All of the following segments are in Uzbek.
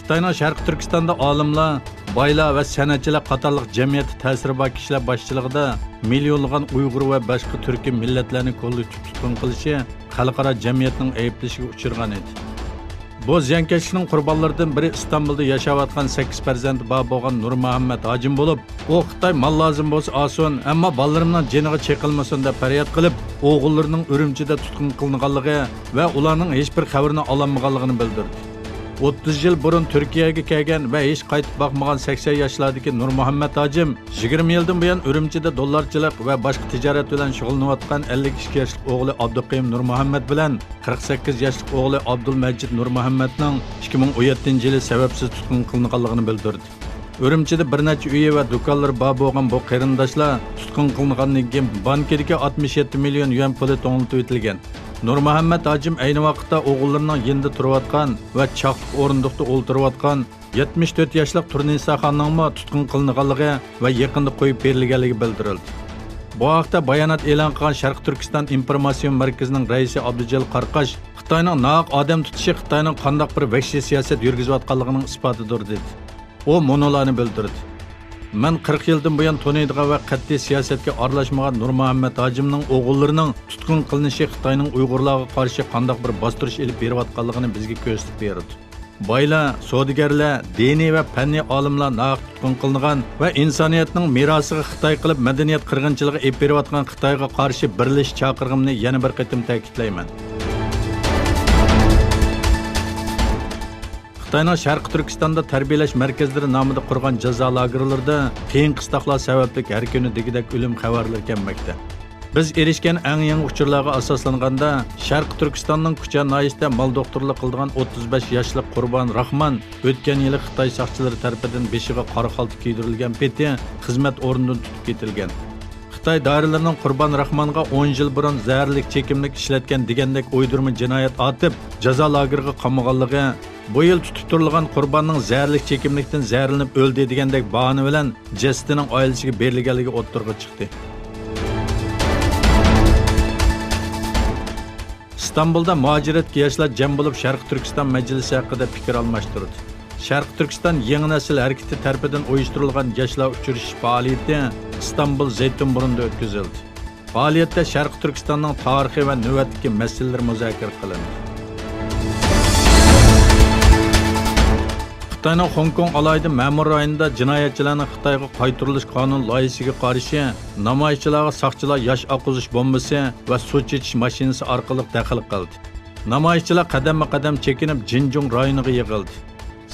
Xitoyning Sharq Turkistonda olimlar, boylar va san'atchilar qatorliq jamiyati ta'siri bor kishilar boshchiligida millionlagan Uyg'ur va boshqa turkiy millatlarni qo'lga tutqun qilishi xalqaro jamiyatning ayblashiga uchirgan edi. Bu ziyonkashlikning qurbonlaridan biri İstanbulda yashayotgan 8 farzandi bor bo'lgan Nurmuhammad Hojim bo'lib, u Xitoy mal lozim bo'lsa olsin, ammo bolalarimning jiniga chekilmasin deb faryod qilib, o'g'illarining Urumchida tutqun qilinganligi va ularning hech bir xabarini olmaganligini bildirdi. 30 yil burun Turkiyaga kelgan va hech qaytib boqmagan 80 yoshlardagi Nurmuhammad Hojim 20 yildan buyon Urumchida dollarchilik va boshqa tijorat bilan shug'ullanayotgan 52 yoshli o'g'li Abduqayim Nurmuhammad bilan 48 yoshli o'g'li Abdulmajid Nurmuhammadning 2017-yili sababsiz tutqun qilinganligini bildirdi. Urumchida bir necha uyi va do'konlar bor bo'lgan bu qarindoshlar tutqun qilingandan keyin bankidagi 67 million yuan puli to'g'rilib o'tilgan. Nurmuhammad Hojim ayni vaqtda o'g'illarining yinda turayotgan va chaqliq o'rindiqda o'ltirayotgan 74 yoshli Turnisa xonning tutqun qilinganligi va yaqinda qo'yib berilganligi bildirildi. Bu haqda bayonot e'lon qilgan Sharq Turkiston informatsion markazining raisi Abdujal Qarqash Xitoyning naq odam tutishi Xitoyning qanday bir vahshiy siyosat yurgizayotganligining isbotidir dedi. O monolarni bildirdi. Men 40 yildan buyon to'naydigan va qat'iy siyosatga aralashmagan Nurmuhammad Hojimning o'g'illarining tutqun qilinishi Xitoyning Uyg'urlarga qarshi qanday bir bostirish elib berayotganligini bizga ko'rsatib berdi. Boylar, savdogarlar, diniy va fanniy olimlar naq tutqun qilingan va insoniyatning merosiga Xitoy qilib madaniyat qirg'inchiligi elib berayotgan Xitoyga qarshi birlash chaqirig'imni yana bir qatim ta'kidlayman. Xitoyning Sharq Turkistonda tarbiyalash markazlari nomida qurgan jazo lagerlarida qiyin qistoqlar sababli har kuni degidek o'lim xabarlari kelmoqda. Biz erishgan eng yangi uchurlarga asoslanganda Sharq Turkistonning Kucha noyisida mal doktorlik qilgan 35 yoshli Qurbon Rahmon o'tgan yili Xitoy soqchilari tomonidan beshiga qora xalta kiydirilgan peti xizmat o'rnidan tutib ketilgan. Xitoy doiralarining Qurbon Rahmonga 10 yil burun zaharlik chekimlik ishlatgan degandek o'ydirma jinoyat otib jazo lageriga qamaganligi, bu yil tutib turilgan Qurbonning zaharlik chekimlikdan zaharlanib o'ldi degandek bahona bilan jasadining oilasiga berilganligi o'ttirg'i chiqdi. İstanbulda muajiratga yoshlar jam bo'lib Sharq Turkiston majlisi haqida fikr almashtirdi. Sharq Turkiston yangi nasil harakati tarafidan uyushtirilgan yoshlar uchrashish faoliyati İstanbul Zeytinburnu'nda o'tkazildi. Faoliyatda Sharq Turkistonning tarixi va navbatdagi masalalar muzokara qilindi. Xitoyning Hong Kong alayida ma'mur rayonida jinoyatchilarning Xitoyga qaytarilish qonun loyihasiga qarshi namoyishchilarga soqchilar yosh oqizish bombasi va suv chechish mashinasi orqali daxl qildi. Namoyishchilar qadam-qadam chekinib Jinjong rayoniga yig'ildi.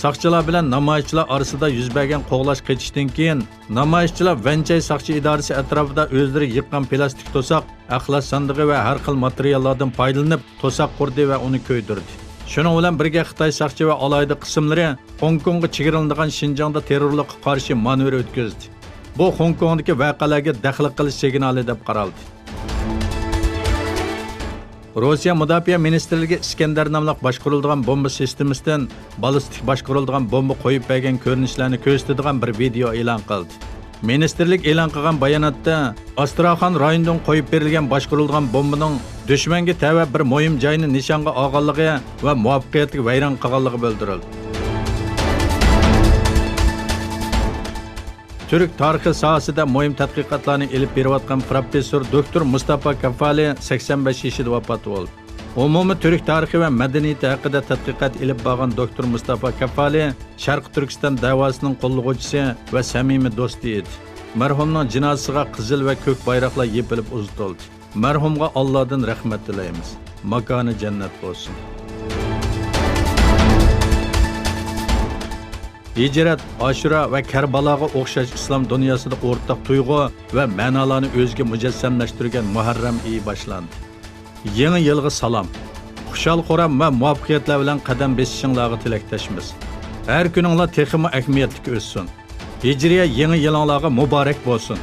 Soqchilar bilan namoyishchilar orasida yuz bergan qo'g'lash qechishdan keyin namoyishchilar Vanchay soqchi idorasi atrofida o'zlari yiqqan plastik to'saq, axlat sandig'i va har xil materiallardan foydalanib to'saq qurdi va uni ko'ydirdi. Shuning bilan birga Xitoy soqchi va alayda qismlari Hong Kongga chegaralangan Xinjiangda terrorlikqa qarshi manevr o'tkazdi. Bu Hong Kongdagi voqealarga daxl qilish signali deb qaraldi. Rossiya Mudofaa ministrligi Iskandar nomli boshqariladigan bomba sistemasidan ballistik boshqariladigan bomba qo'yib bergan ko'rinishlarni ko'rsatadigan bir video e'lon qildi. Ministerlik e'lon qilgan bayonotda Astrakhan rayonidan qo'yib berilgan boshqariladigan bombaning dushmanga tava bir muhim joyni nishonga olganligi va muvaffaqiyatli vayron qilganligi bildirildi. Türk tarixi sohasida muhim tadqiqotlarni elib berayotgan professor doktor Mustafa Kafali 85 yoshida vafot bo'ldi. Umumiy Türk tarixi va madaniyati haqida tadqiqot elib borgan doktor Mustafa Kafali Sharq Turkiston davosining qo'llovchisi va samimiy do'sti edi. Marhumning jinozasiga qizil va ko'k bayroqlar yepilib uzatildi. Marhumga Allohdan rahmat tilaymiz. Makoni jannat bo'lsin. Hicret, Aşura ve Kerbalaga o'xshash islom dunyosida o'rtaq tuyg'u va ma'nolarni o'ziga mujassamlashtirgan Muharram iyi boshlandi. Yangi yilga salom. Xushal Quram va muvaffaqiyatlar bilan qadam besishinglarga tilakdoshmiz. Har kuninglar texmi ahamiyatli o'tsin. Hijriya yangi yilinglarga muborak bo'lsin.